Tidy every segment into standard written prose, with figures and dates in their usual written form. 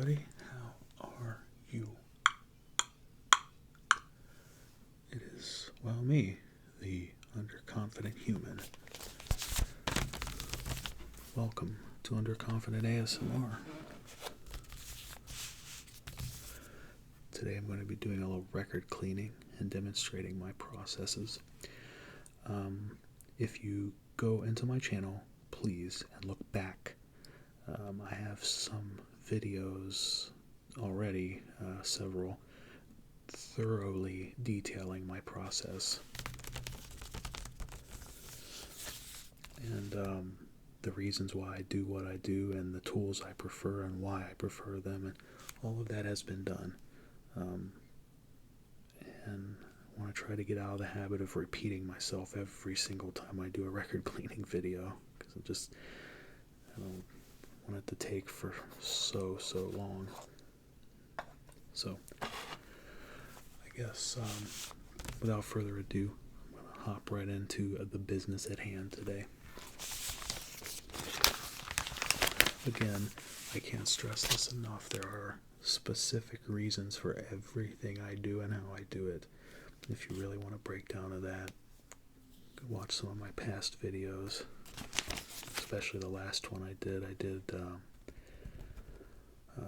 everybody. How are you? It is, well, me, the underconfident human. Welcome to Underconfident ASMR. Today I'm going to be doing a little record cleaning and demonstrating my processes. If you go into my channel, please, and look back, I have some videos already, several, thoroughly detailing my process. And the reasons why I do what I do and the tools I prefer and why I prefer them, and all of that has been done. And I want to try to get out of the habit of repeating myself every single time I do a record cleaning video, because I don't want it to take for so long. So I guess without further ado, I'm going to hop right into the business at hand today. Again, I can't stress this enough. There are specific reasons for everything I do and how I do it. If you really want to break down to that, watch some of my past videos, especially the last one I did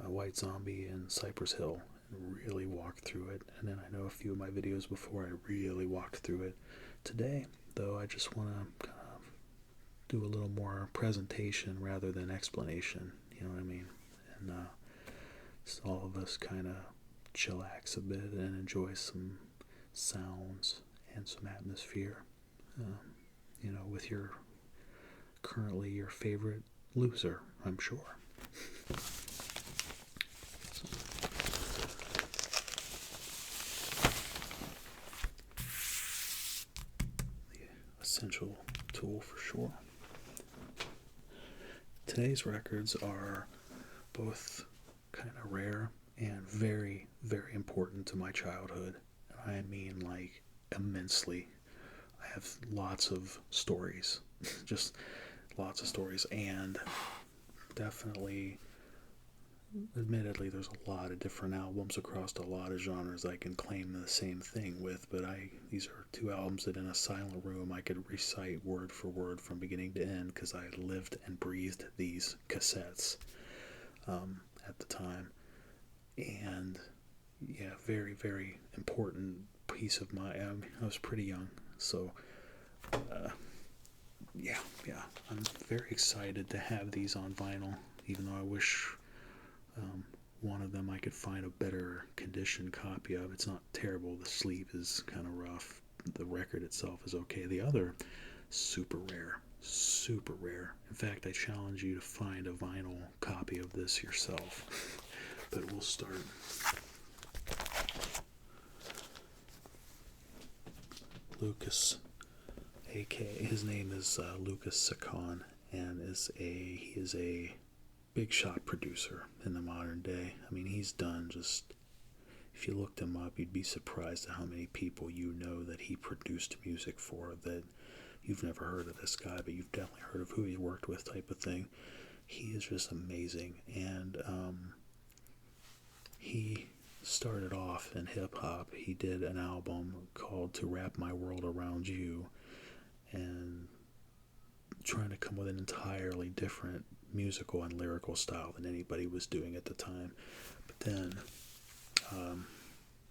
White Zombie and Cypress Hill, and really walked through it. And then I know a few of my videos before I really walked through it. Today, though, I just want to kind of do a little more presentation rather than explanation, you know what I mean? And so all of us kind of chillax a bit and enjoy some sounds and some atmosphere, with your favorite loser, I'm sure. The essential tool for sure. Today's records are both kind of rare and very, very important to my childhood. I mean, like, immensely. I have lots of stories, just lots of stories, and definitely, admittedly, there's a lot of different albums across a lot of genres I can claim the same thing with, but these are two albums that in a silent room I could recite word for word from beginning to end, because I lived and breathed these cassettes at the time. And yeah, very, very important piece of I was pretty young, so yeah, I'm very excited to have these on vinyl, even though I wish one of them I could find a better condition copy of. It's not terrible, the sleeve is kind of rough, the record itself is okay. The other, super rare. In fact, I challenge you to find a vinyl copy of this yourself. But we'll start. Lucas, aka his name is Lucas Secon, and he is a big shot producer in the modern day. I mean, he's done just, if you looked him up, you'd be surprised at how many people you know that he produced music for, that you've never heard of this guy, but you've definitely heard of who he worked with, type of thing. He is just amazing, and he started off in hip-hop. He did an album called To Wrap My World Around You, and trying to come with an entirely different musical and lyrical style than anybody was doing at the time. But then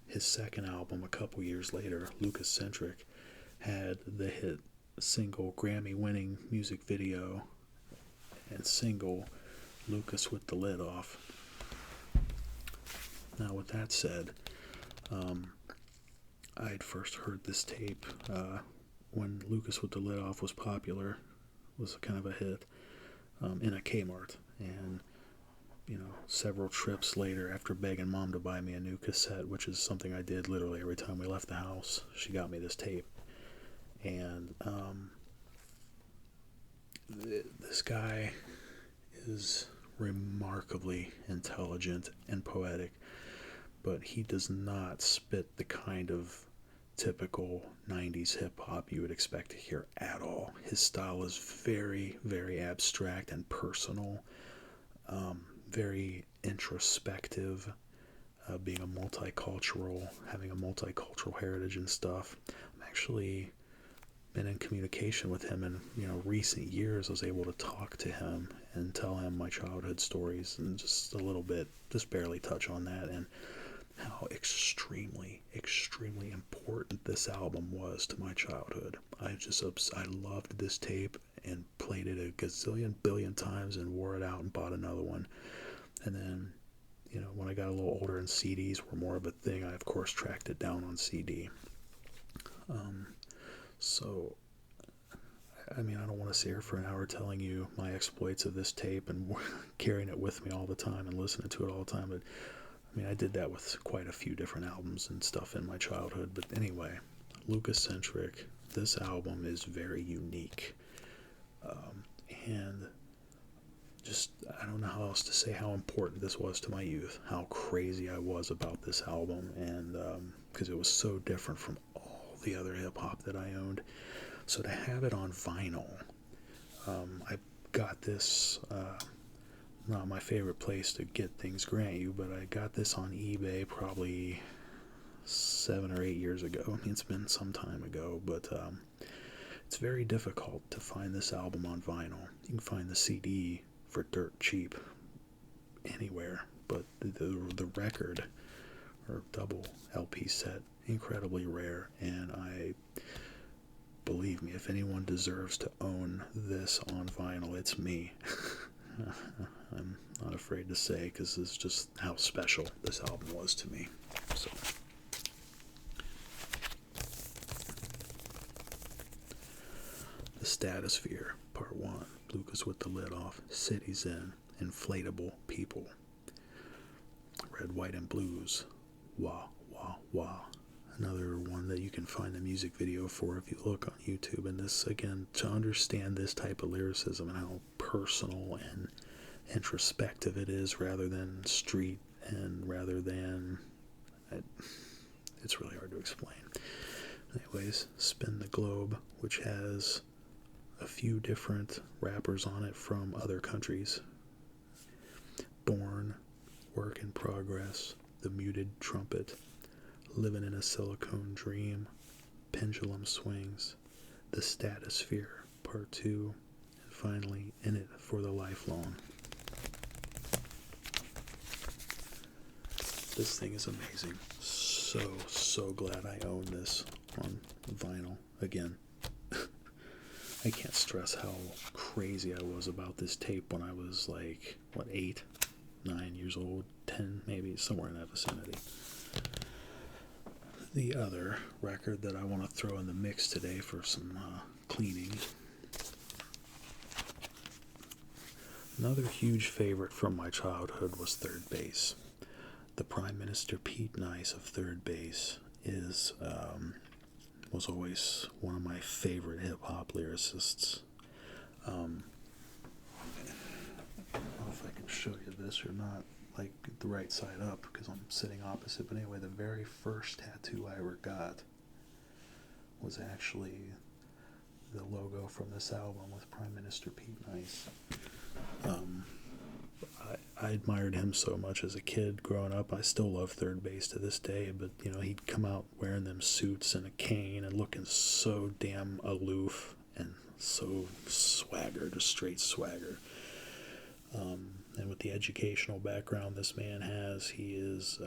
his second album, a couple years later, Lucacentric, had the hit single, Grammy-winning music video and single, Lucas with the Lid Off. Now, with that said, I had first heard this tape when Lucas with the Lid Off was popular, was kind of a hit, in a Kmart. And, several trips later, after begging Mom to buy me a new cassette, which is something I did literally every time we left the house, she got me this tape. And this guy is remarkably intelligent and poetic, but he does not spit the kind of typical 90s hip-hop you would expect to hear at all. His style is very, very abstract and personal, very introspective, being a multicultural, having a multicultural heritage and stuff. I'm actually been in communication with him in recent years. I was able to talk to him and tell him my childhood stories and just a little bit, just barely touch on that, and how extremely, extremely important this album was to my childhood. I loved this tape and played it a gazillion billion times and wore it out and bought another one. And then, when I got a little older and CDs were more of a thing, I of course tracked it down on CD. So, I mean, I don't want to sit here for an hour telling you my exploits of this tape and carrying it with me all the time and listening to it all the time, but I mean, I did that with quite a few different albums and stuff in my childhood. But anyway, Lucacentric, this album is very unique. And just, I don't know how else to say how important this was to my youth, how crazy I was about this album, and because it was so different from all the other hip hop that I owned. So to have it on vinyl, I got this. Not my favorite place to get things, grant you, but I got this on eBay probably 7 or 8 years ago. I mean, it's been some time ago, but it's very difficult to find this album on vinyl. You can find the CD for dirt cheap anywhere, but the record or double LP set, incredibly rare, and believe me, if anyone deserves to own this on vinyl, it's me. I'm not afraid to say, because it's just how special this album was to me. So, The Stratosphere, Part 1, Lucas with the Lid Off, Cities In, Inflatable People, Red, White, and Blues, Wah, Wah, Wah. Another one that you can find a music video for if you look on YouTube. And this, again, to understand this type of lyricism and how personal and introspective it is, rather than street, and rather than it's really hard to explain. Anyways, Spin the Globe, which has a few different rappers on it from other countries. Born, Work in Progress, The Muted Trumpet, Living in a Silicone Dream, Pendulum Swings, The Stratosphere, Part 2, and finally, In It for the Lifelong. This thing is amazing. So glad I own this on vinyl. Again, I can't stress how crazy I was about this tape when I was like, 8, 9 years old, 10, maybe, somewhere in that vicinity. The other record that I want to throw in the mix today for some cleaning. Another huge favorite from my childhood was Third Base. The Prime Minister Pete Nice of Third Base was always one of my favorite hip-hop lyricists. I don't know if I can show you this or not, like the right side up, because I'm sitting opposite, but anyway, the very first tattoo I ever got was actually the logo from this album with Prime Minister Pete Nice. I admired him so much as a kid growing up. I still love Third Base to this day, but he'd come out wearing them suits and a cane and looking so damn aloof and so swagger, just straight swagger. And with the educational background this man has, he is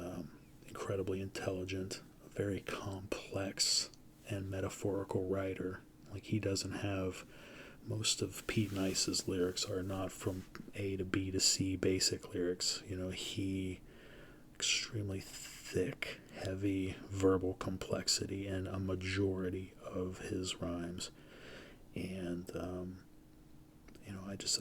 incredibly intelligent, a very complex and metaphorical writer. Like, he doesn't have, most of Pete Nice's lyrics are not from A to B to C basic lyrics. He extremely thick, heavy verbal complexity in a majority of his rhymes. And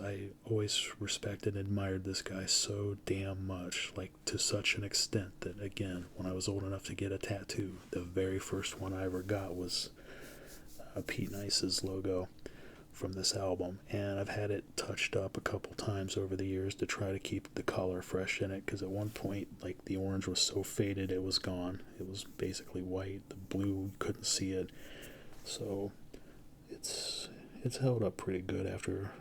I always respected and admired this guy so damn much, like to such an extent that, again, when I was old enough to get a tattoo, the very first one I ever got was Pete Nice's logo from this album, and I've had it touched up a couple times over the years to try to keep the color fresh in it, because at one point, like, the orange was so faded it was gone. It was basically white. The blue, couldn't see it. So it's held up pretty good after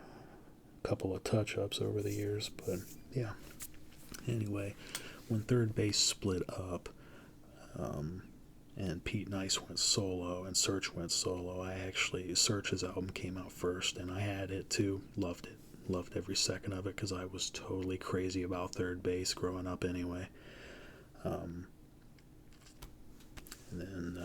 a couple of touch-ups over the years. But yeah, Anyway, when Third Base split up, and Pete Nice went solo and Search went solo, Search's album came out first, and I had it too. Loved it. Loved every second of it because I was totally crazy about Third Base growing up anyway. And then,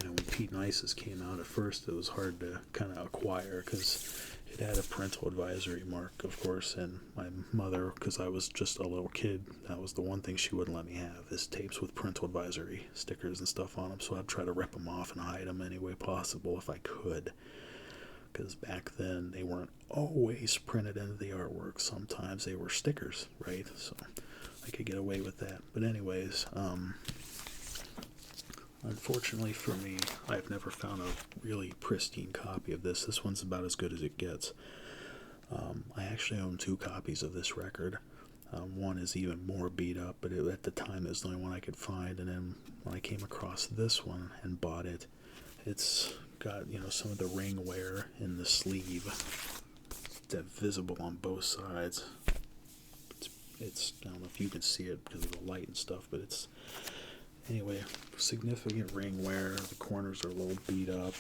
when Pete Nice's came out at first, it was hard to kind of acquire because it had a parental advisory mark, of course, and my mother, because I was just a little kid, that was the one thing she wouldn't let me have, is tapes with parental advisory stickers and stuff on them, so I'd try to rip them off and hide them any way possible if I could, because back then they weren't always printed into the artwork. Sometimes they were stickers, right? So I could get away with that. But anyways, unfortunately for me, I've never found a really pristine copy of this. This one's about as good as it gets. I actually own 2 copies of this record. One is even more beat up, but at the time it was the only one I could find. And then when I came across this one and bought it, it's got, some of the ring wear in the sleeve that's visible on both sides. It's I don't know if you can see it because of the light and stuff, but it's, anyway, significant ring wear. The corners are a little beat up.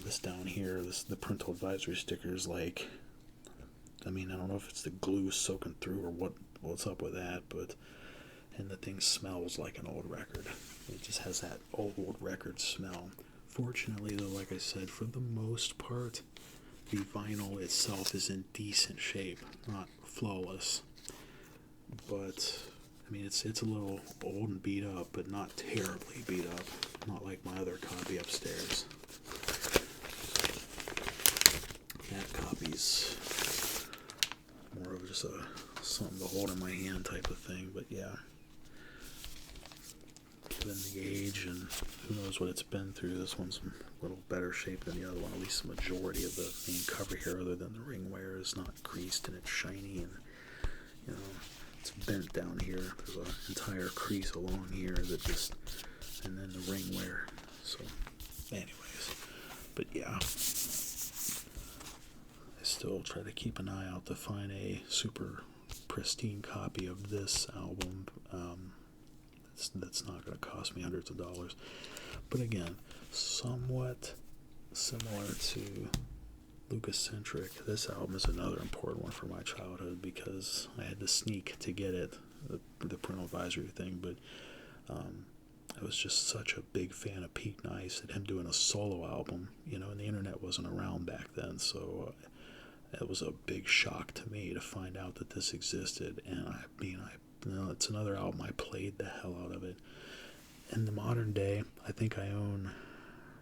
This down here, the parental advisory sticker is like, I don't know if it's the glue soaking through or what's up with that, and the thing smells like an old record. It just has that old record smell. Fortunately, though, like I said, for the most part, the vinyl itself is in decent shape, not flawless, but it's a little old and beat up, but not terribly beat up. Not like my other copy upstairs. That copy's more of just something to hold in my hand type of thing, but yeah. Given the age and who knows what it's been through, this one's a little better shape than the other one. At least the majority of the main cover here, other than the ring wear, is not creased and it's shiny and, it's bent down here. There's an entire crease along here that just, and then the ring wear. So, anyways, but yeah, I still try to keep an eye out to find a super pristine copy of this album. That's not going to cost me hundreds of dollars. But again, somewhat similar to Lucacentric, this album is another important one for my childhood because I had to sneak to get it, the parental advisory thing, but I was just such a big fan of Pete Nice and him doing a solo album, and the internet wasn't around back then, so it was a big shock to me to find out that this existed, and it's another album. I played the hell out of it. In the modern day, I think I own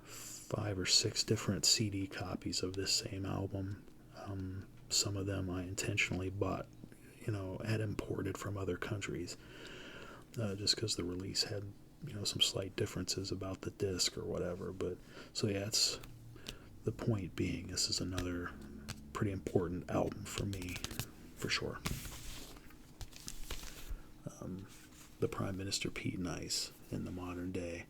5 or 6 different CD copies of this same album. Some of them I intentionally bought, had imported from other countries, just because the release had, some slight differences about the disc or whatever. But so yeah, it's the point being, this is another pretty important album for me, for sure. The Prime Minister Pete Nice in the modern day,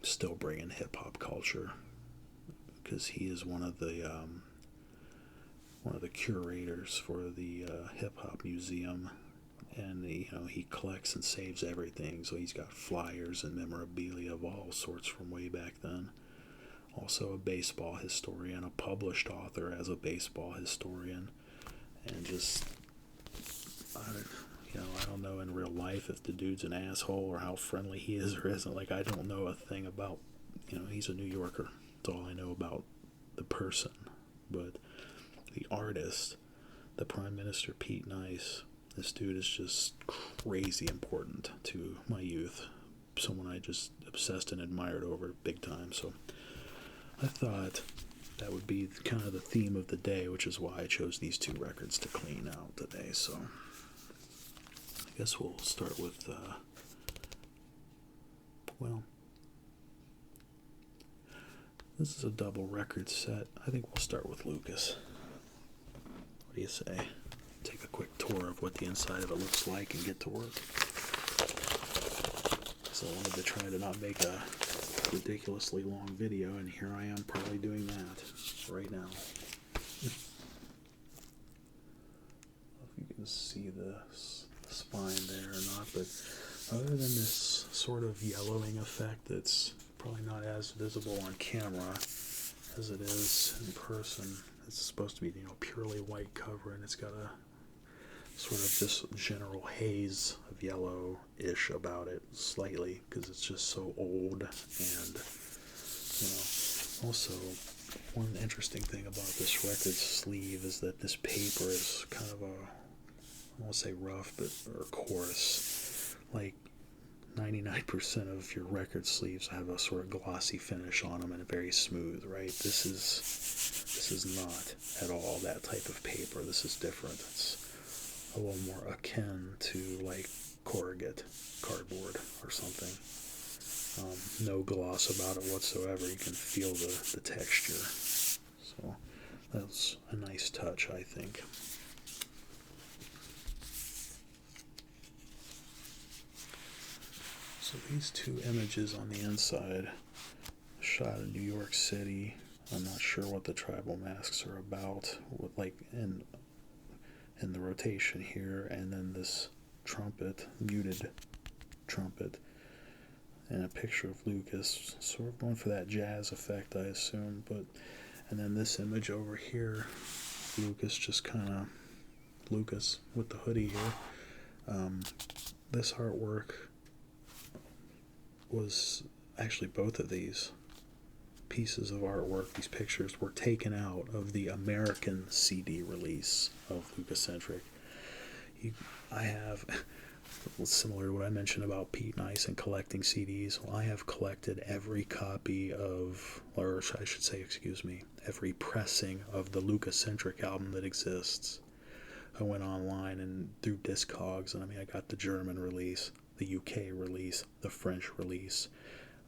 still bringing hip-hop culture, because he is one of the curators for the hip-hop museum, and he collects and saves everything. So he's got flyers and memorabilia of all sorts from way back then. Also a baseball historian, a published author as a baseball historian, and just I don't know in real life if the dude's an asshole or how friendly he is or isn't. Like, I don't know a thing about, he's a New Yorker. That's all I know about the person. But the artist, the Prime Minister Pete Nice, this dude is just crazy important to my youth. Someone I just obsessed and admired over big time. So I thought that would be kind of the theme of the day, which is why I chose these 2 records to clean out today. So I guess we'll start with, this is a double record set. I think we'll start with Lucas. What do you say? Take a quick tour of what the inside of it looks like and get to work. So I wanted to try to not make a ridiculously long video, and here I am probably doing that right now. see the spine there or not, but other than this sort of yellowing effect that's probably not as visible on camera as it is in person. It's supposed to be, purely white cover, and it's got a sort of just general haze of yellow-ish about it, slightly, because it's just so old. And also, one interesting thing about this record sleeve is that this paper is kind of I won't say rough, but or coarse. Like 99% of your record sleeves have a sort of glossy finish on them and very smooth, right? This is not at all that type of paper. This is different. It's a little more akin to like corrugate cardboard or something. No gloss about it whatsoever. You can feel the texture. So that's a nice touch, I think. So these two images on the inside, shot in New York City. I'm not sure what the tribal masks are about, like in the rotation here, and then this trumpet, muted trumpet, and a picture of Lucas, sort of going for that jazz effect, I assume. And then this image over here, Lucas with the hoodie here. This artwork was actually, both of these pieces of artwork, these pictures, were taken out of the American CD release of Lucacentric. I have, similar to what I mentioned about Pete Nice and collecting CDs, well, I have collected every copy of, or I should say, every pressing of the Lucacentric album that exists. I went online and through Discogs, and I got the German release, the UK release, the French release,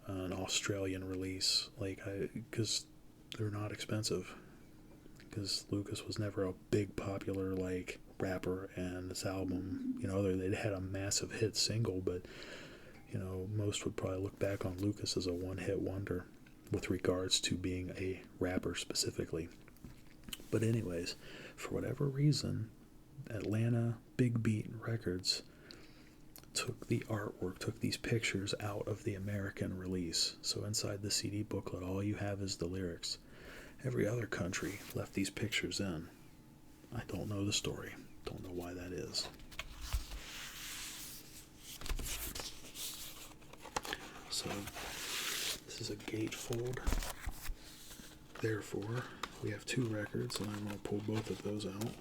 an Australian release, because they're not expensive. Because Lucas was never a big popular rapper, and this album, they'd had a massive hit single, but most would probably look back on Lucas as a one-hit wonder with regards to being a rapper specifically. But anyways, for whatever reason, Atlanta Big Beat Records took the artwork, took these pictures out of the American release. So inside the CD booklet, all you have is the lyrics. Every other country left these pictures in. I don't know the story. Don't know why that is. So this is a gatefold. Therefore, we have two records, and I'm going to pull both of those out.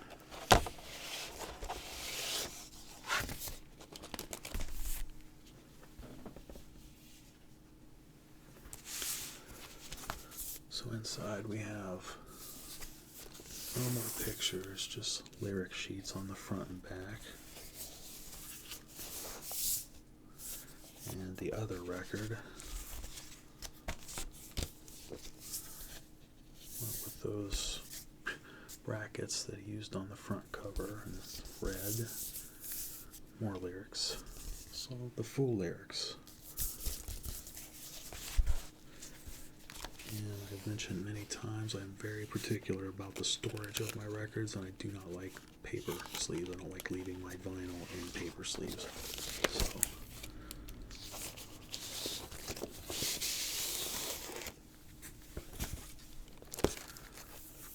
So inside we have no more pictures, just lyric sheets on the front and back. And the other record went with those brackets that he used on the front cover, and it's red. More lyrics. So the full lyrics. And I've mentioned many times I'm very particular about the storage of my records, and I do not like paper sleeves. I don't like leaving my vinyl in paper sleeves. So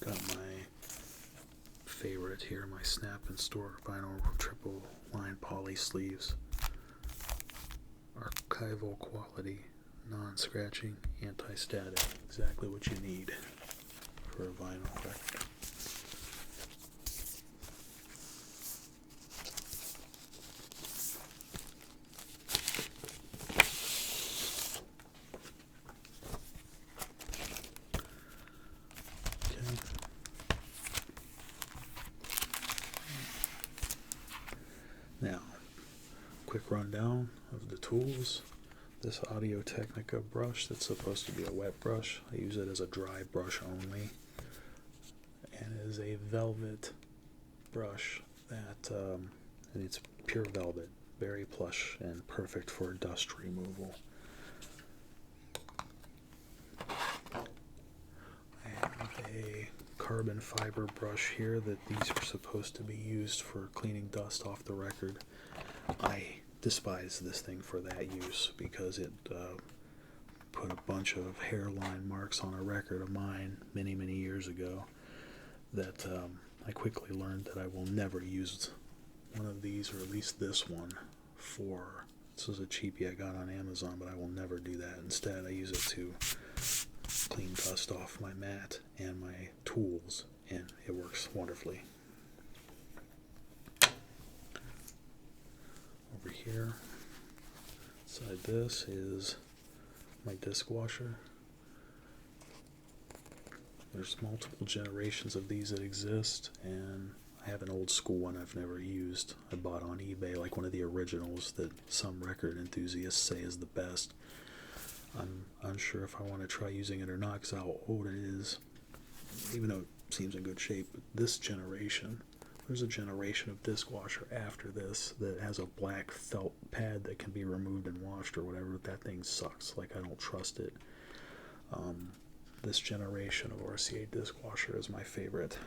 I've got my favorite here, my Snap and Store vinyl triple line poly sleeves. Archival quality, non-scratching, anti-static, exactly what you need for a vinyl record. Okay. Now, quick rundown of the tools. This Audio-Technica brush that's supposed to be a wet brush, I use it as a dry brush only, and it is a velvet brush that, and it's pure velvet, very plush and perfect for dust removal. I have a carbon fiber brush here that these are supposed to be used for cleaning dust off the record. I despise this thing for that use because it put a bunch of hairline marks on a record of mine many, many years ago that I quickly learned that I will never use one of these, or at least this one, for. This was a cheapie I got on Amazon, but I will never do that. Instead, I use it to clean dust off my mat and my tools, and it works wonderfully. Over here, inside this is my disc washer. There's multiple generations of these that exist, and I have an old school one I've never used. I bought on eBay, like one of the originals that some record enthusiasts say is the best. I'm unsure if I want to try using it or not because of how old it is, even though it seems in good shape. But this generation, there's a generation of disc washer after this that has a black felt pad that can be removed and washed or whatever. That thing sucks. Like, I don't trust it. This generation of RCA disc washer is my favorite.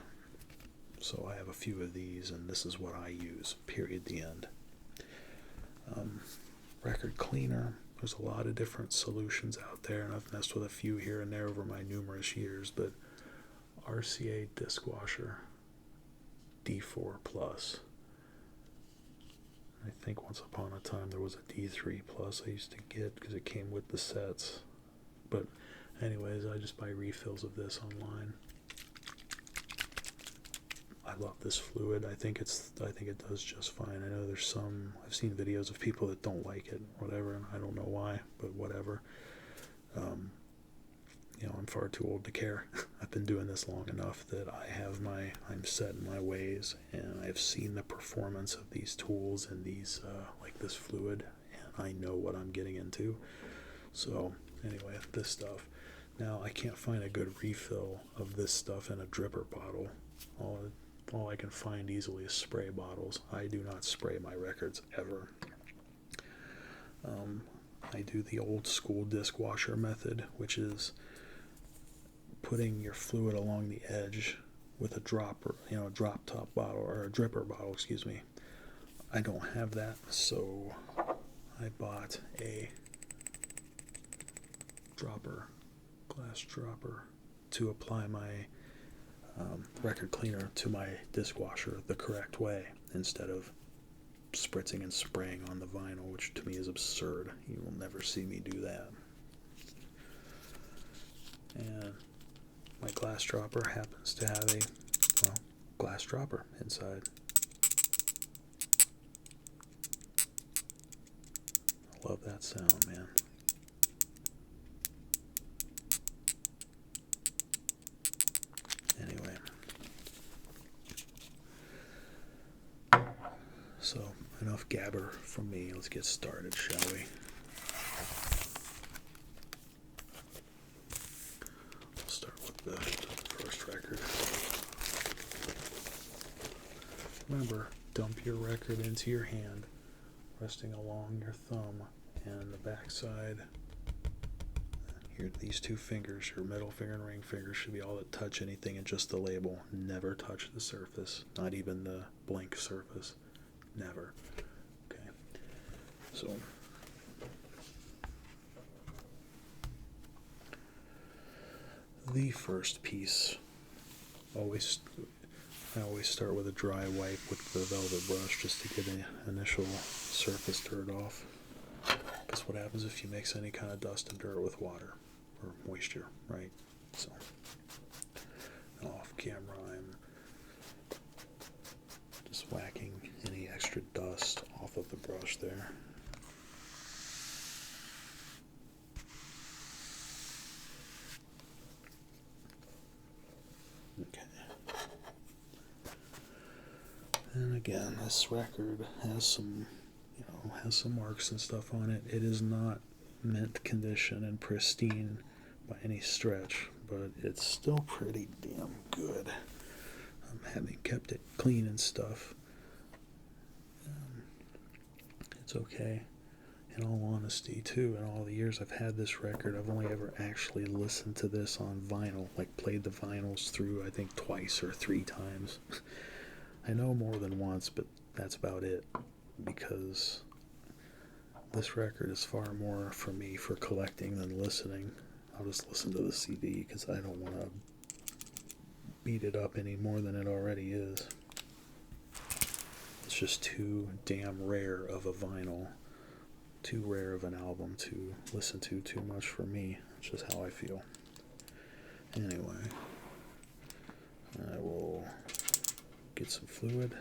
So I have a few of these, and this is what I use, period, the end. Record cleaner. There's a lot of different solutions out there, and I've messed with a few here and there over my numerous years, but RCA disc washer D4 Plus. I think once upon a time there was a D3 Plus I used to get because it came with the sets. But anyways, I just buy refills of this online. I love this fluid. I think it does just fine. I know there's I've seen videos of people that don't like it, whatever, and I don't know why, but whatever. I'm far too old to care. I've been doing this long enough that I'm set in my ways, and I've seen the performance of these tools and these, like this fluid, and I know what I'm getting into. So anyway, this stuff. Now, I can't find a good refill of this stuff in a dripper bottle. All I can find easily is spray bottles. I do not spray my records ever. I do the old school disc washer method, which is putting your fluid along the edge with a dropper, a drop top bottle, or a dripper bottle, excuse me. I don't have that, so I bought a glass dropper, to apply my record cleaner to my disc washer the correct way, instead of spritzing and spraying on the vinyl, which to me is absurd. You will never see me do that. And my glass dropper happens to have a glass dropper inside. I love that sound, man. Anyway, so enough gabber from me. Let's get started, shall we? We'll start with the first record. Remember, dump your record into your hand, resting along your thumb and the back side. Here, these two fingers, your middle finger and ring finger, should be all that touch anything and just the label. Never touch the surface, not even the blank surface. Never. Okay. So, the first piece, I always start with a dry wipe with the velvet brush just to get an initial surface dirt off. Because what happens if you mix any kind of dust and dirt with water or moisture, right? So, off camera, I'm just whacking any extra dust off of the brush there. Okay. And again, this record has some marks and stuff on it. It is not mint condition and pristine by any stretch, but it's still pretty damn good. Having kept it clean and stuff, it's okay. in all honesty, too, in all the years I've had this record, I've only ever actually listened to this on vinyl, like played the vinyls through, I think, twice or three times. I know more than once, but that's about it, because this record is far more for me for collecting than listening. I'll just listen to the CD because I don't want to beat it up any more than it already is. It's just too damn rare of a vinyl, too rare of an album to listen to too much for me. It's just how I feel. Anyway, I will get some fluid.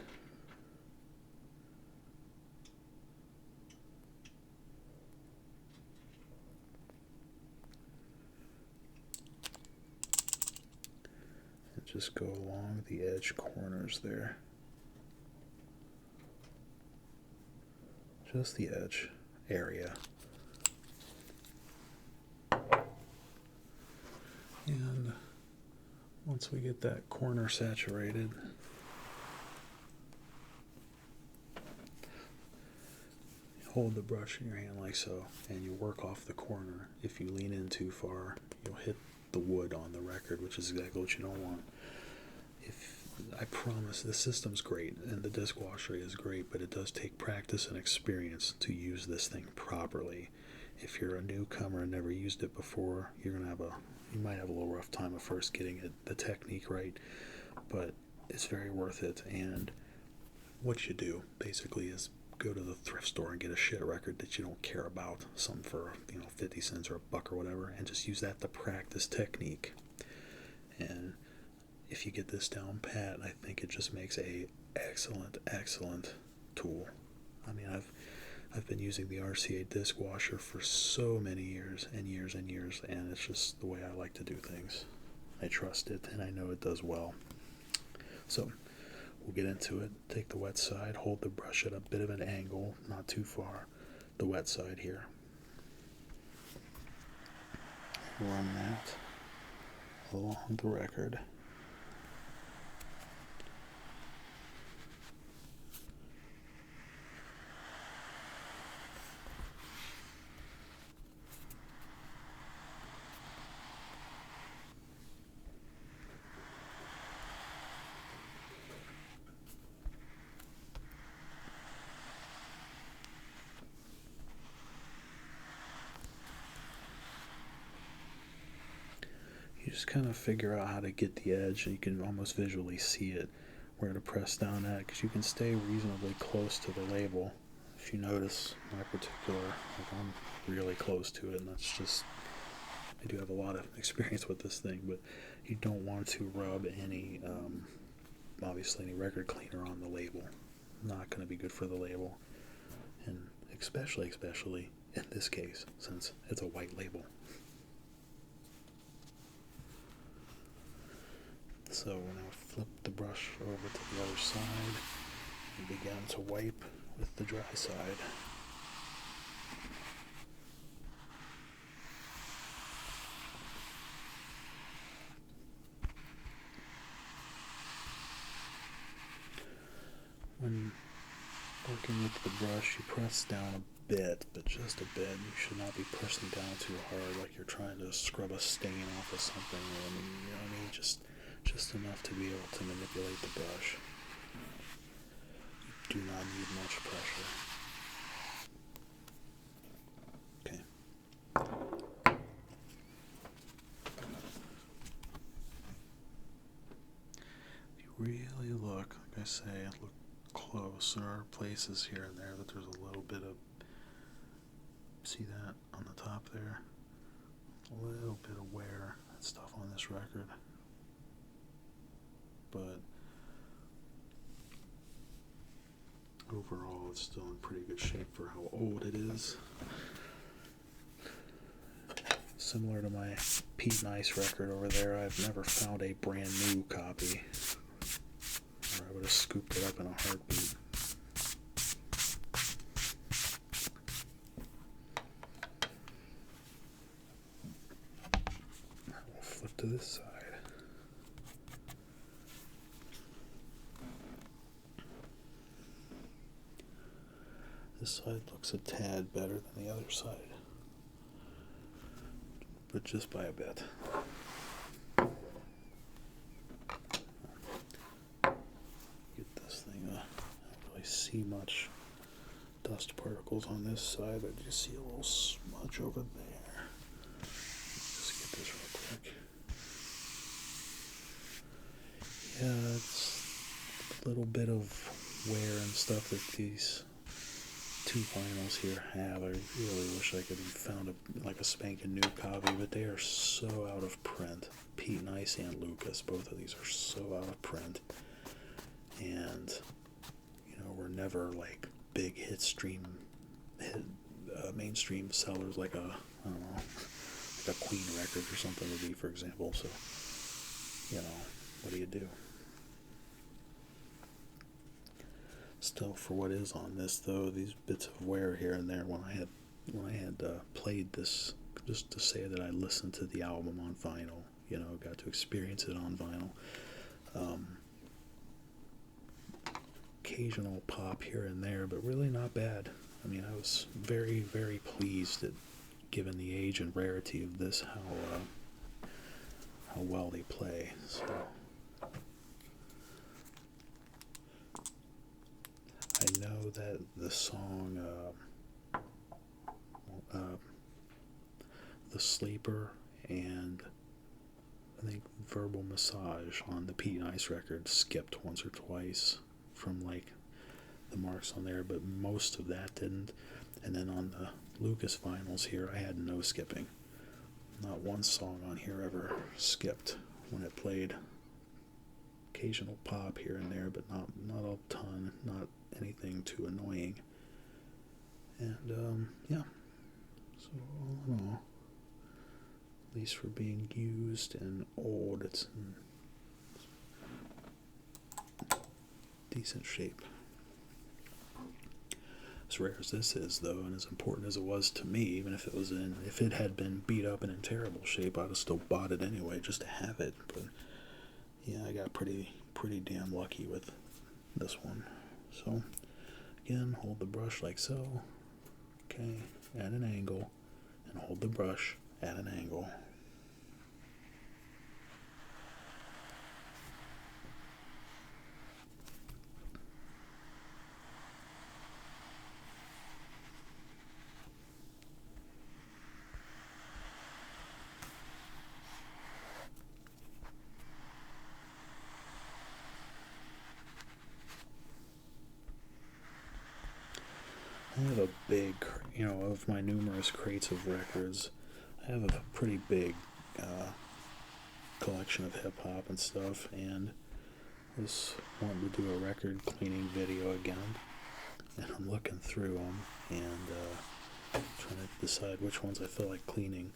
And just go along the edge corners there. Just the edge area. And once we get that corner saturated, hold the brush in your hand like so, and you work off the corner. If you lean in too far, you'll hit the wood on the record, which is exactly what you don't want. I promise the system's great and the disc washer is great, but it does take practice and experience to use this thing properly. If you're a newcomer and never used it before, you might have a little rough time at first getting the technique right, but it's very worth it. And what you do basically is go to the thrift store and get a shit record that you don't care about, something for 50 cents or $1 or whatever, and just use that to practice technique. And if you get this down pat, I think it just makes a excellent tool. I mean, I've been using the RCA disc washer for so many years and years and years, and it's just the way I like to do things. I trust it, and I know it does well. So we'll get into it. Take the wet side, hold the brush at a bit of an angle, not too far. The wet side here. Run that along the record. You just kind of figure out how to get the edge, and you can almost visually see it, where to press down at, because you can stay reasonably close to the label. If you notice my particular, I'm really close to it, and that's just, I do have a lot of experience with this thing, but you don't want to rub obviously any record cleaner on the label. Not going to be good for the label, and especially in this case, since it's a white label. So now flip the brush over to the other side and begin to wipe with the dry side. When working with the brush, you press down a bit, but just a bit. You should not be pressing down too hard like you're trying to scrub a stain off of something. Just enough to be able to manipulate the brush. You do not need much pressure. Okay. If you really look, like I say, look close, there are places here and there that there's a little bit of, see that on the top there? A little bit of wear and stuff on this record. But overall it's still in pretty good shape for how old it is. Similar to my Pete Nice record over there, I've never found a brand new copy, or I would have scooped it up in a heartbeat. We'll flip to this side. This side looks a tad better than the other side, but just by a bit. Get this thing, I don't really see much dust particles on this side. I just see a little smudge over there. Just get this real quick. Yeah, it's a little bit of wear and stuff that these two vinyls here have. I really wish I could have found a spanking new copy, but they are so out of print. Pete and Ice and Lucas, both of these are so out of print, and we're never like big mainstream sellers like a Queen record or something would be, for example. So what do you do? Still, for what is on this though, these bits of wear here and there, when I had played this, just to say that I listened to the album on vinyl, got to experience it on vinyl. Occasional pop here and there, but really not bad. I mean, I was very, very pleased that, given the age and rarity of this, how well they play. So I know that the song The Sleeper and I think Verbal Massage on the Pete and Ice record skipped once or twice from like the marks on there, but most of that didn't. And then on the Lucas vinyls here, I had no skipping. Not one song on here ever skipped when it played. Occasional pop here and there, but not a ton, not anything too annoying. And yeah, so all in all, at least for being used and old, it's in decent shape. As rare as this is, though, and as important as it was to me, even if it had been beat up and in terrible shape, I'd have still bought it anyway just to have it. But yeah, I got pretty damn lucky with this one. So again, hold the brush like so. Okay, at an angle, and hold the brush at an angle. I have a big, of my numerous crates of records, I have a pretty big collection of hip-hop and stuff, and I was wanting to do a record cleaning video again, and I'm looking through them and trying to decide which ones I feel like cleaning,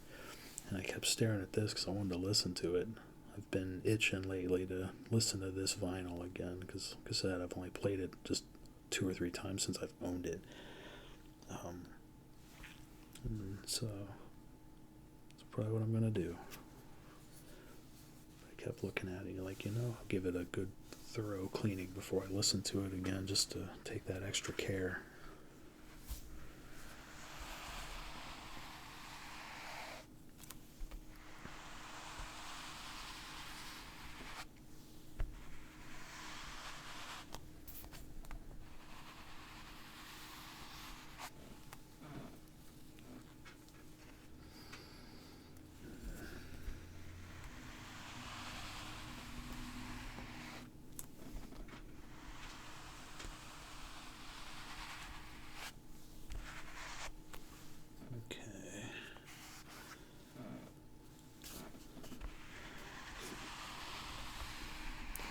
and I kept staring at this because I wanted to listen to it. I've been itching lately to listen to this vinyl again, because like I said, I've only played it just 2 or 3 times since I've owned it. So that's probably what I'm gonna do. I kept looking at it, like, I'll give it a good thorough cleaning before I listen to it again, just to take that extra care.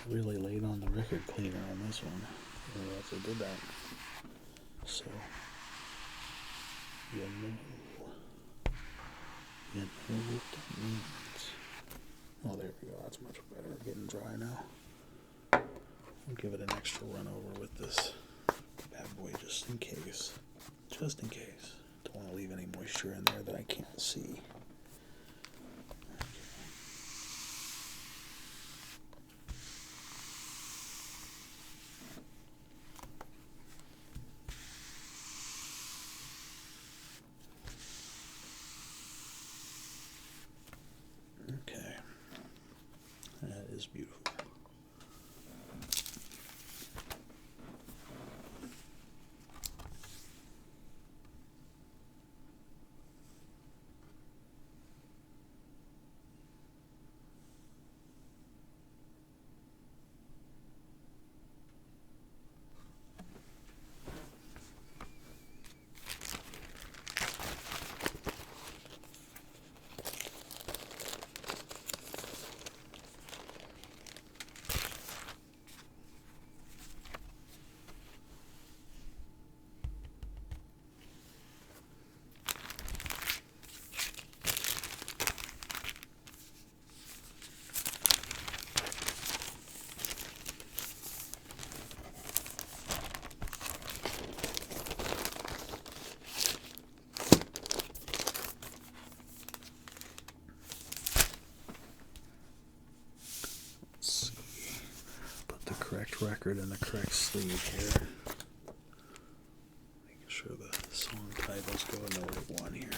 Really late on the record cleaner on this one. I realized I did that. So, you know what that means. Oh, there we go. That's much better. Getting dry now. I'll give it an extra run over with this bad boy just in case. Just in case. Don't want to leave any moisture in there that I can't see. correct record and the correct sleeve here. Making sure the song titles go in the right one here.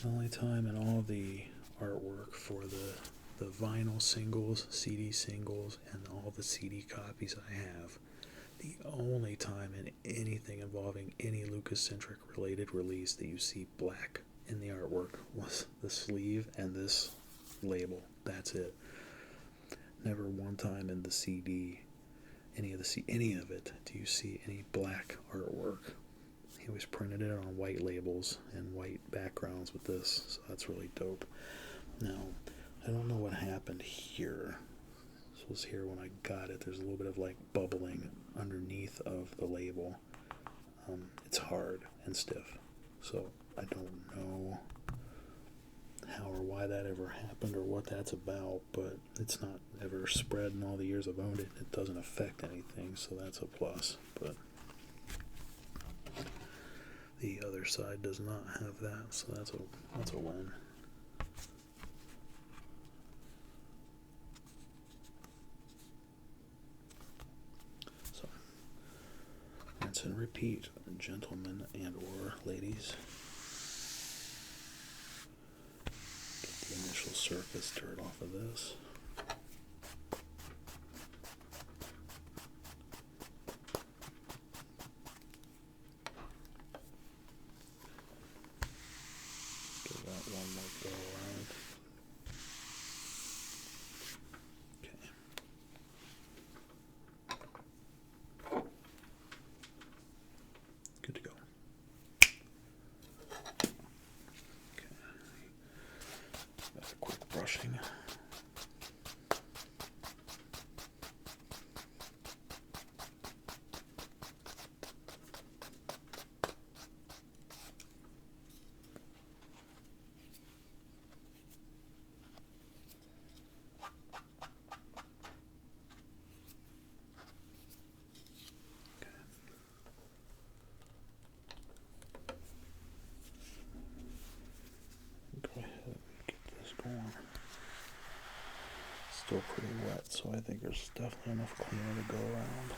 The only time in all the artwork for the vinyl singles, CD singles, and all the CD copies I have, the only time in anything involving any Lucacentric related release that you see black in the artwork was the sleeve and this label. That's it. Never one time in the CD, any of it, do you see any black artwork. He always printed it on white labels and white backgrounds with this, so that's really dope. Now, I don't know what happened here. This was here when I got it. There's a little bit of like bubbling underneath of the label. It's hard and stiff, so I don't know how or why that ever happened or what that's about, but it's not ever spread in all the years I've owned it. It doesn't affect anything, so that's a plus. But the other side does not have that, so that's a win. So, rinse and repeat, gentlemen and or ladies. Get the initial surface dirt off of this. One more go around. Okay. Good to go. Okay. That's a quick brushing. Still pretty wet, so I think there's definitely enough cleaner to go around.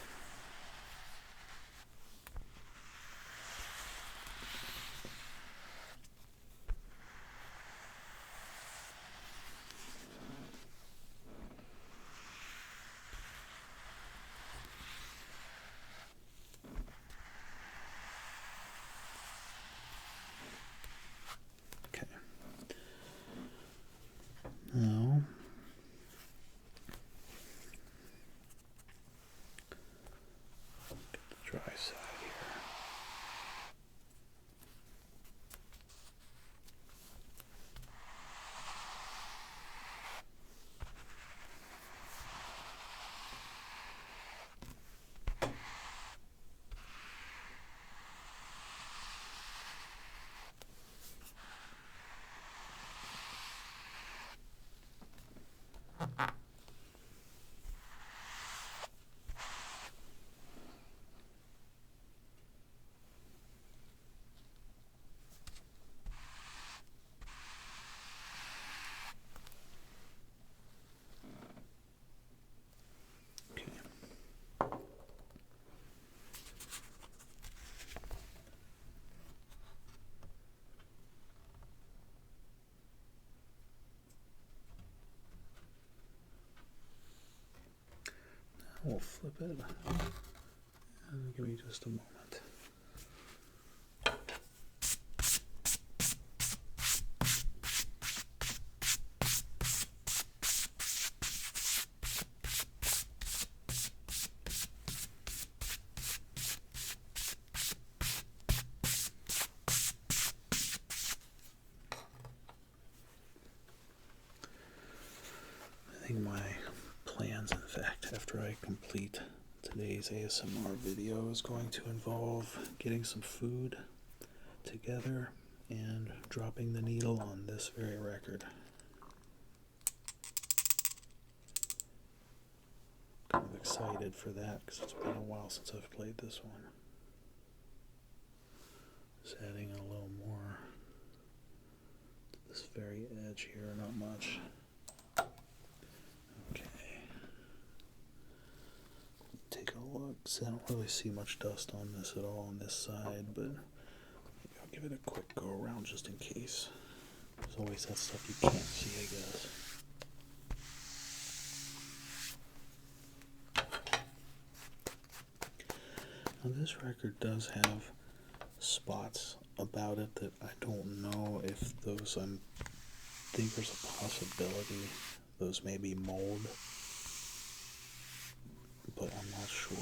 Okay. Now, dry side here. We'll flip it and give me just a moment. think my plans, in fact, after I complete today's ASMR video, is going to involve getting some food together and dropping the needle on this very record. Kind of excited for that because it's been a while since I've played this one. Just adding a little more to this very edge here, not much. Okay. Take a look. So I don't really see much dust on this at all on this side, but I'll give it a quick go around just in case. There's always that stuff you can't see, I guess. Now this record does have spots about it that I don't know if those, I think there's a possibility those may be mold, but I'm not sure.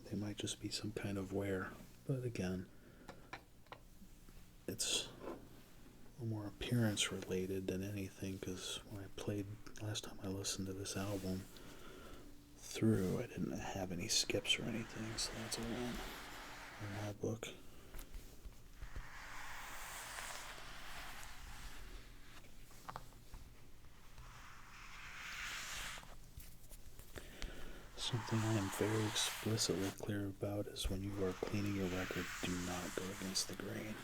They might just be some kind of wear, but again, it's more appearance related than anything, because when I played last time I listened to this album through, I didn't have any skips or anything, so that's a win in my book. Something I am very explicitly clear about is when you are cleaning your record, do not go against the grain.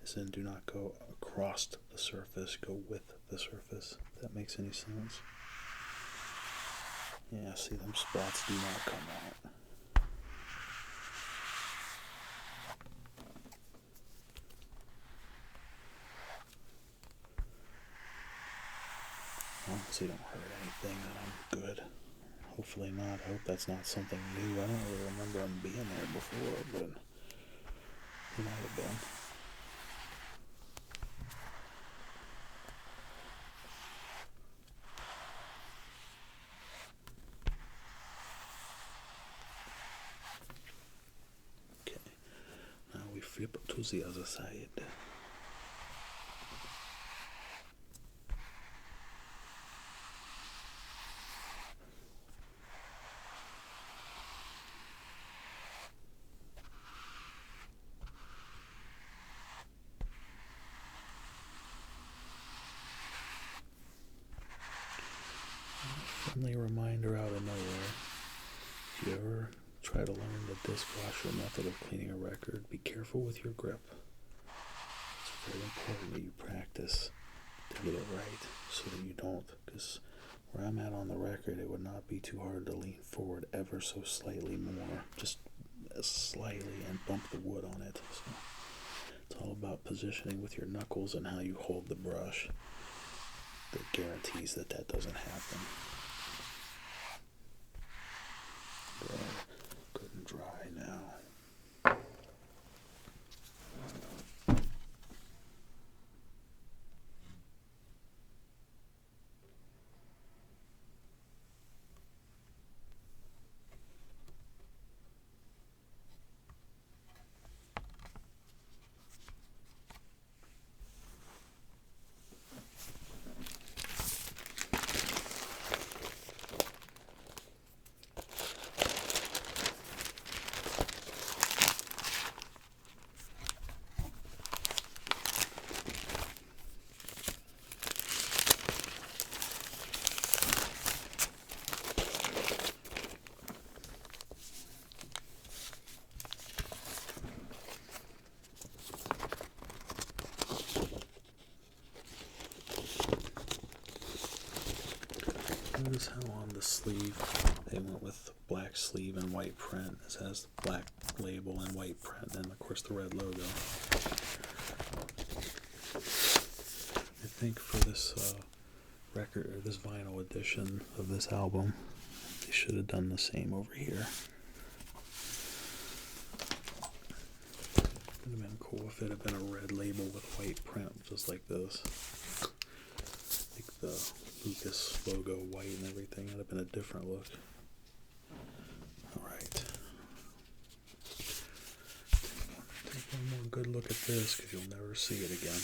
As in, do not go across the surface, go with the surface, if that makes any sense. Yeah, see, them spots do not come out. Honestly, don't hurt anything, then I'm good. Hopefully not. I hope that's not something new. I don't really remember them being there before, but it might have been. Okay, now we flip to the other side. Friendly reminder out of nowhere. If you ever try to learn the dishwasher method of cleaning a record, be careful with your grip. It's very important that you practice to get it right so that you don't, because where I'm at on the record, it would not be too hard to lean forward ever so slightly more, just slightly, and bump the wood on it. So it's all about positioning with your knuckles and how you hold the brush that guarantees that that doesn't happen. Good and dry now. Notice how on the sleeve they went with black sleeve and white print. This has the black label and white print, and of course the red logo. I think for this record, or this vinyl edition of this album, they should have done the same over here. Would have been cool if it had been a red label with white print, just like this. Like the Lucas logo white and everything. That'd have been a different look. Alright. Take one more good look at this because you'll never see it again.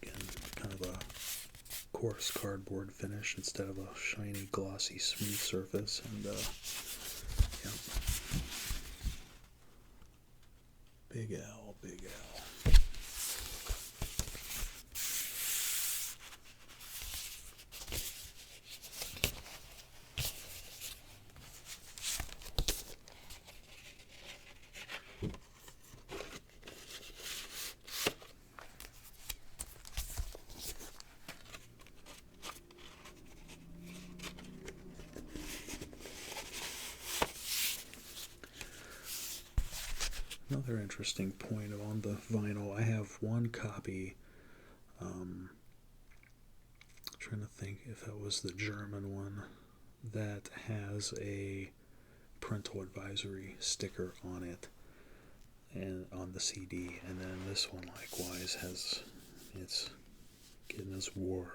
Again, kind of a coarse cardboard finish instead of a shiny, glossy, smooth surface. And, yeah. Big L, Big L. Another interesting point on the vinyl, I have one copy, trying to think if that was the German one, that has a parental advisory sticker on it and on the CD, and then this one likewise has, it's getting as wore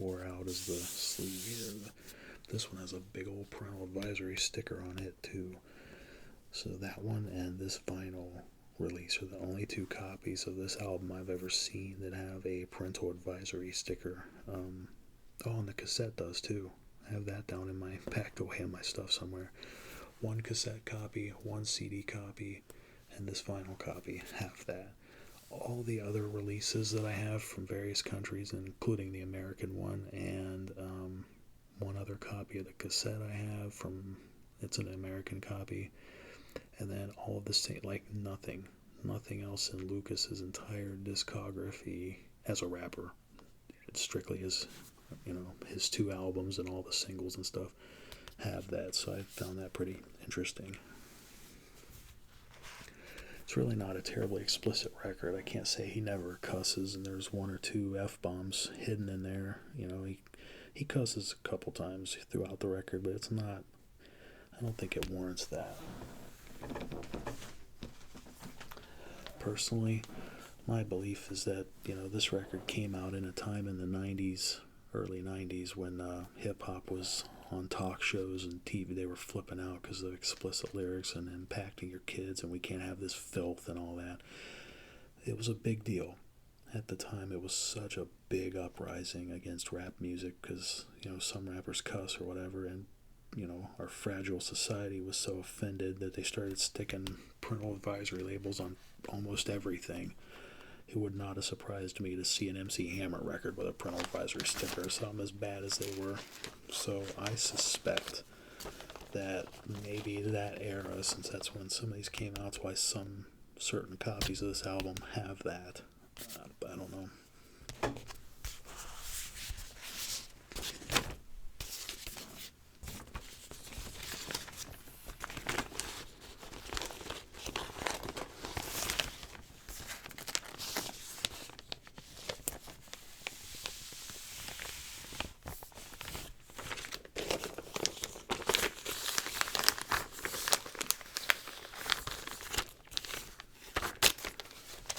out as the sleeve here. This one has a big old parental advisory sticker on it too. So that one and this vinyl release are the only two copies of this album I've ever seen that have a parental advisory sticker. And the cassette does too. I have that down in my packed away in my stuff somewhere. One cassette copy, one CD copy, and this vinyl copy have that. All the other releases that I have from various countries, including the American one, and one other copy of the cassette I have from, it's an American copy. And then all of the same, like nothing else in Lucas's entire discography as a rapper. It's strictly his, his two albums and all the singles and stuff have that. So I found that pretty interesting. It's really not a terribly explicit record. I can't say he never cusses, and there's one or two F-bombs hidden in there. He cusses a couple times throughout the record, but it's not, I don't think it warrants that. Personally, my belief is that, this record came out in a time in the 90s, early 90s, when hip-hop was on talk shows and TV. They were flipping out because of explicit lyrics and impacting your kids, and we can't have this filth and all that. It was a big deal. At the time, it was such a big uprising against rap music because, some rappers cuss or whatever, and our fragile society was so offended that they started sticking parental advisory labels on almost everything. It would not have surprised me to see an MC Hammer record with a parental advisory sticker or something as bad as they were. So I suspect that maybe that era, since that's when some of these came out, that's why some certain copies of this album have that. I don't know.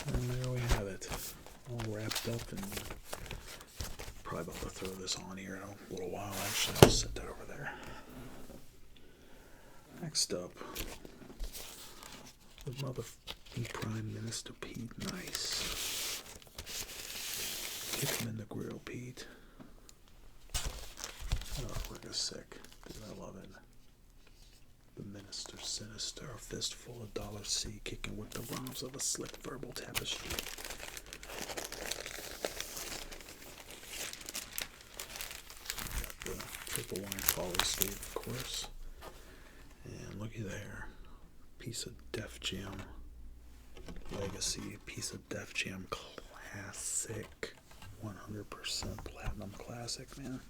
And there we have it, all wrapped up, and probably about to throw this on here in a little while. Actually, I'll set that over there. Next up, the Prime Minister Pete Nice. Kick him in the grill, Pete. Oh, Lucas Secon. Dude, I love it. The Minister Sinister, a fistful of dollar C, kicking with the rhymes of a slick verbal tapestry. Got the triple line follow state, of course. And looky there. Piece of Def Jam Legacy, piece of Def Jam classic. 100% platinum classic, man.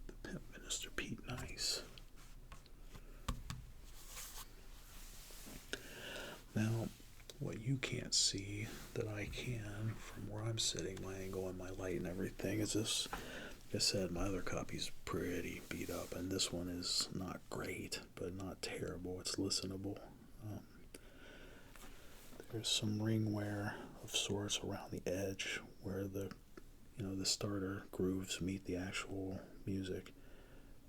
The Pimp Minister Pete Nice. Now, what you can't see that I can from where I'm sitting, my angle and my light and everything, is this. Like I said, my other copy's pretty beat up, and this one is not great, but not terrible. It's listenable. There's some ring wear of sorts around the edge where the starter grooves meet the actual music,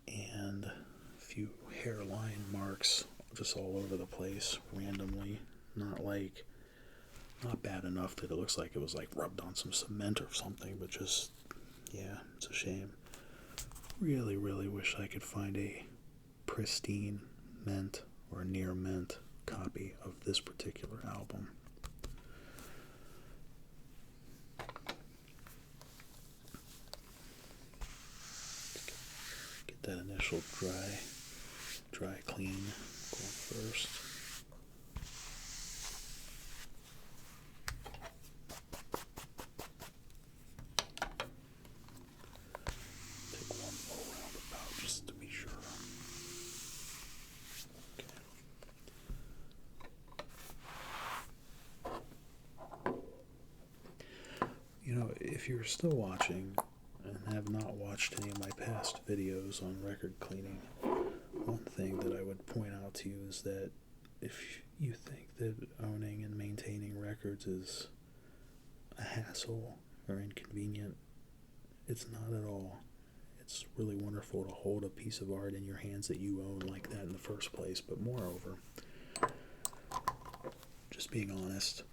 and a few hairline marks just all over the place randomly. Not bad enough that it looks like it was like rubbed on some cement or something, but just, yeah, it's a shame. Really, really wish I could find a pristine mint or near mint copy of this particular album. Get that initial dry clean going first. Take one more roundabout just to be sure. Okay. You know, if you're still watching and have not watched any of my past videos on record cleaning, one thing that I would point out to you is that if you think that owning and maintaining records is a hassle or inconvenient, it's not at all. It's really wonderful to hold a piece of art in your hands that you own like that in the first place. But moreover, just being honest,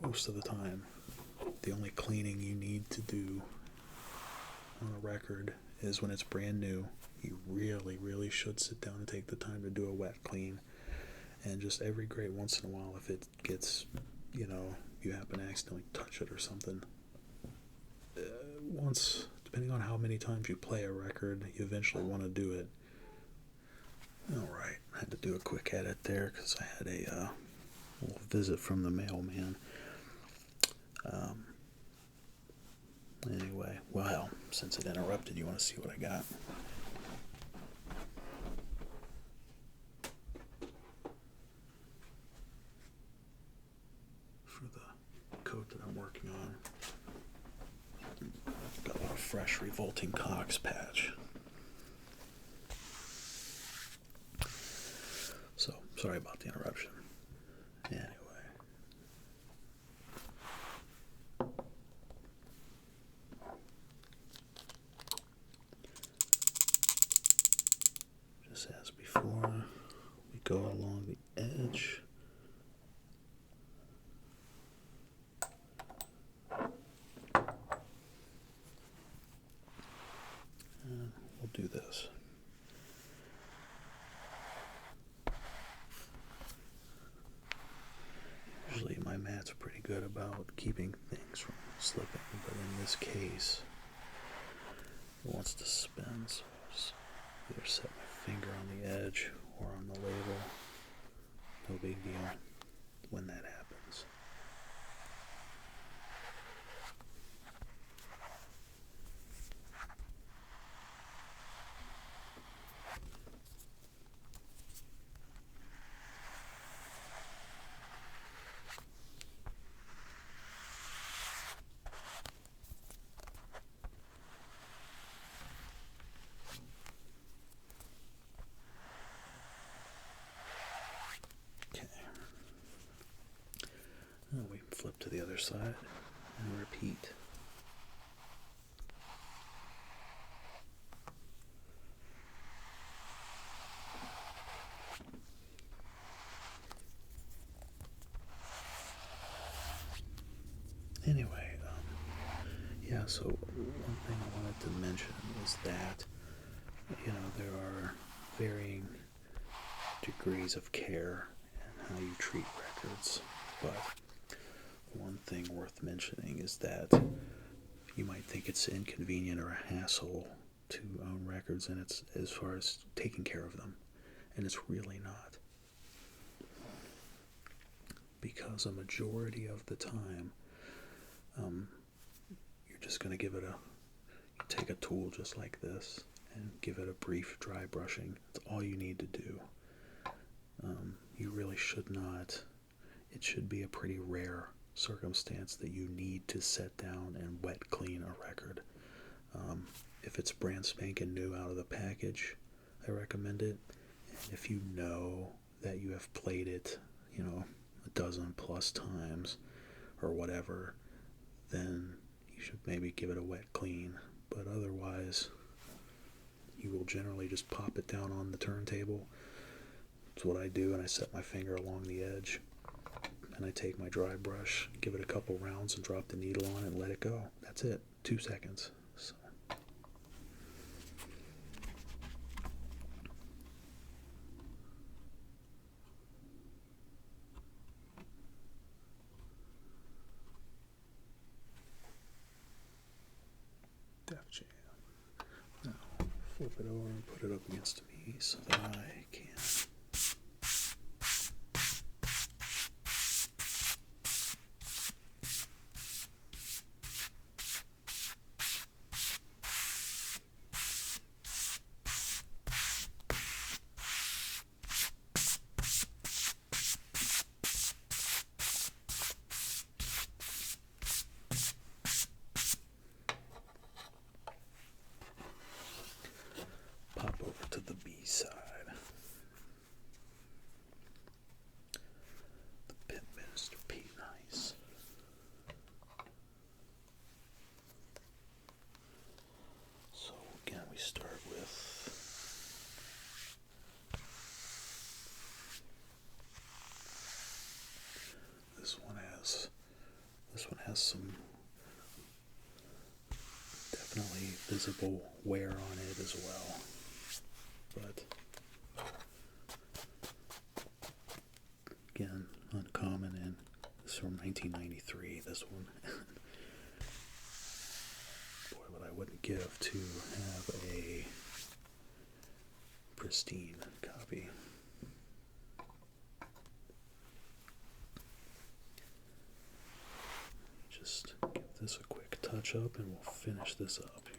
most of the time, the only cleaning you need to do on a record is when it's brand new. You really, really should sit down and take the time to do a wet clean. And just every great once in a while, if it gets, you happen to accidentally touch it or something, once, depending on how many times you play a record, you eventually want to do it. Alright, I had to do a quick edit there because I had a little visit from the mailman. Anyway, well, since it interrupted, you want to see what I got? For the coat that I'm working on, got a fresh Revolting Cocks patch. So, sorry about the interruption. Anyway. Just as before, we go along the edge. And we'll do this. Usually my mat's pretty good about keeping things from slipping, but in this case, it wants to spin, so I'll just either set my finger on the edge or on the label. No big deal when that happens. We flip to the other side and repeat. Anyway, so one thing I wanted to mention is that, there are varying degrees of care in how you treat records, but one thing worth mentioning is that you might think it's inconvenient or a hassle to own records, and it's as far as taking care of them, and it's really not. Because a majority of the time, you're just going to give it you take a tool just like this and give it a brief dry brushing. That's all you need to do. You really should not, it should be a pretty rare circumstance that you need to set down and wet clean a record. If it's brand spanking new out of the package, I recommend it. And if you know that you have played it, a dozen plus times or whatever, then you should maybe give it a wet clean. But otherwise, you will generally just pop it down on the turntable, That's what I do, and I set my finger along the edge, and I take my dry brush, give it a couple rounds, and drop the needle on it and let it go. That's it. 2 seconds. So. Def Jam. Now, flip it over and put it up against me so that I can. Pop over to the B side. The Pit Minister P. Nice. So again, we start with this one has some definitely visible wear on it as well. But again, uncommon, and this is from 1993, this one. Boy, what I wouldn't give to have a pristine copy. Just give this a quick touch up and we'll finish this up here.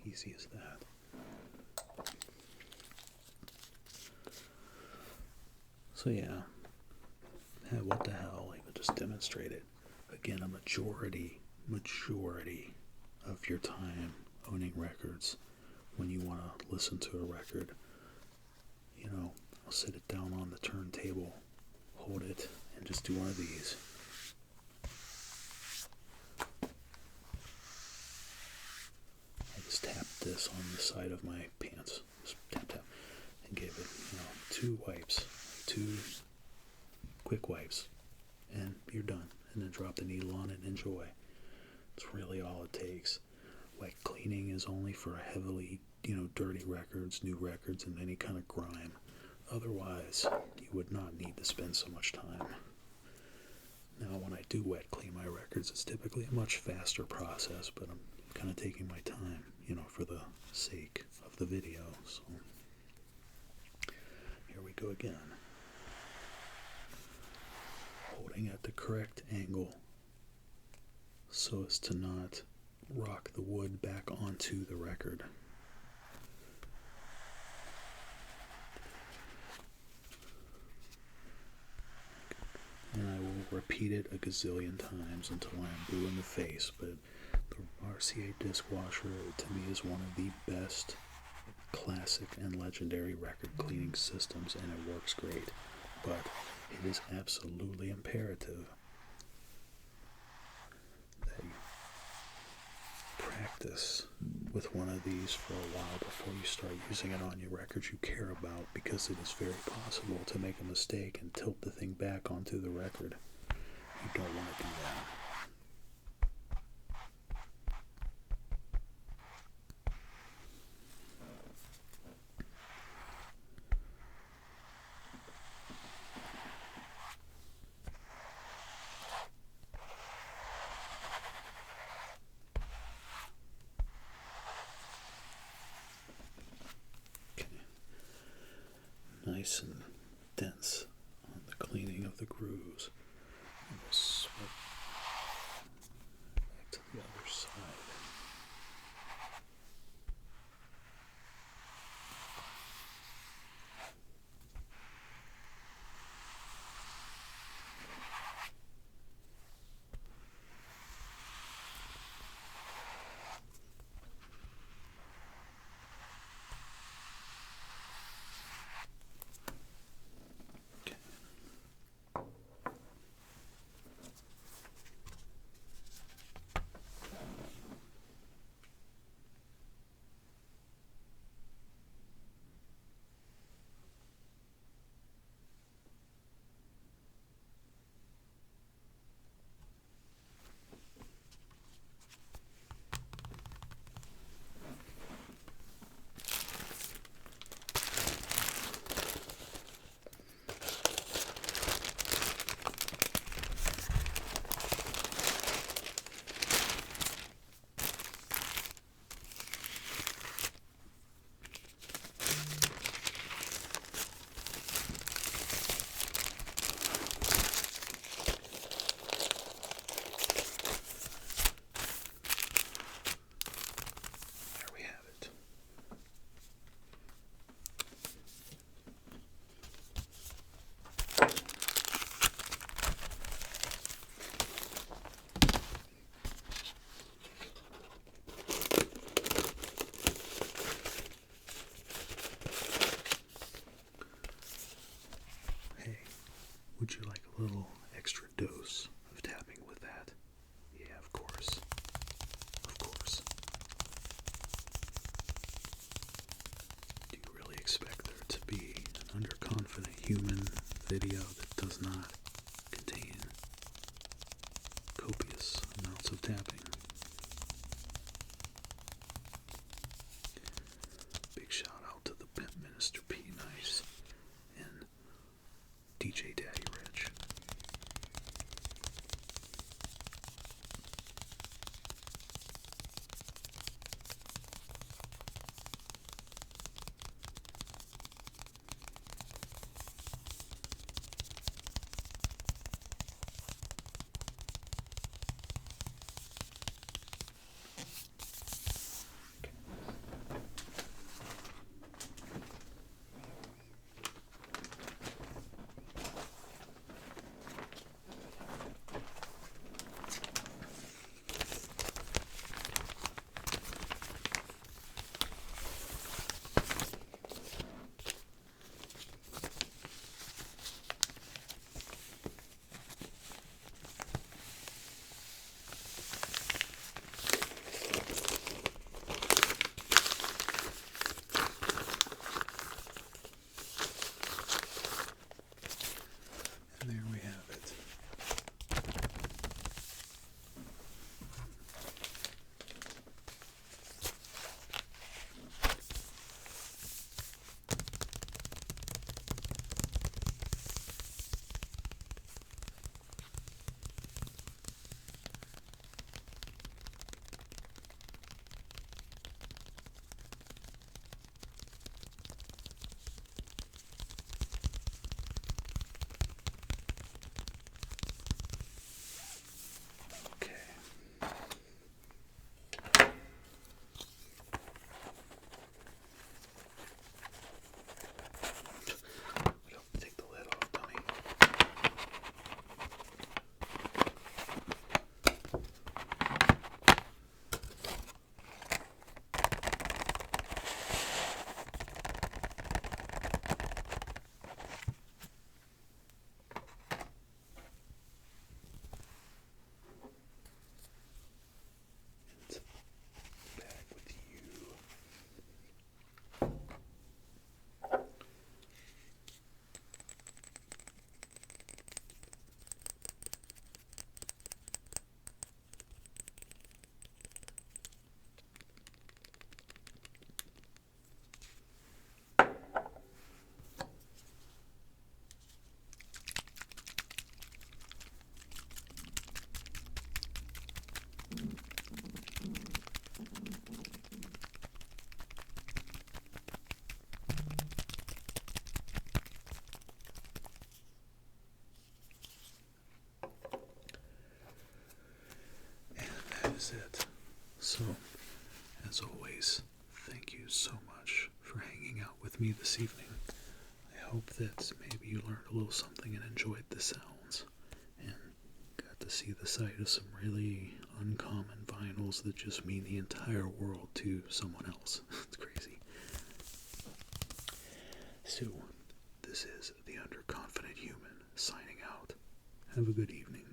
Easy as that. So yeah, what the hell, even just demonstrate it. Again, a majority of your time owning records, when you want to listen to a record, I'll sit it down on the turntable, hold it, and just do one of these. Tapped this on the side of my pants, just tap, and gave it, 2 wipes, 2 quick wipes, and you're done. And then drop the needle on it and enjoy. It's really all it takes. Wet cleaning is only for heavily, dirty records, new records, and any kind of grime. Otherwise, you would not need to spend so much time. Now, when I do wet clean my records, it's typically a much faster process, but I'm kind of taking my time, for the sake of the video. So here we go again. Holding at the correct angle so as to not rock the wood back onto the record. And I will repeat it a gazillion times until I'm blue in the face, but the RCA disc washer, to me, is one of the best classic and legendary record cleaning systems, and it works great. But it is absolutely imperative that you practice with one of these for a while before you start using it on your records you care about, because it is very possible to make a mistake and tilt the thing back onto the record. You don't want to do that. Nice and dense on the cleaning of the grooves. And we'll swap back to the other side. confident human video that does not contain copious amounts of tapping. Big shout out to the Pimp Minister P. Nice and DJ Daddy Rich. And there we have it. Take the lid off, dummy. And back with you. That is it. So, as always, thank you so much for hanging out with me this evening. I hope that maybe you learned a little something and enjoyed the sounds and got to see the sight of some really uncommon vinyls that just mean the entire world to someone else. It's crazy. So, this is the Underconfident Human signing out. Have a good evening.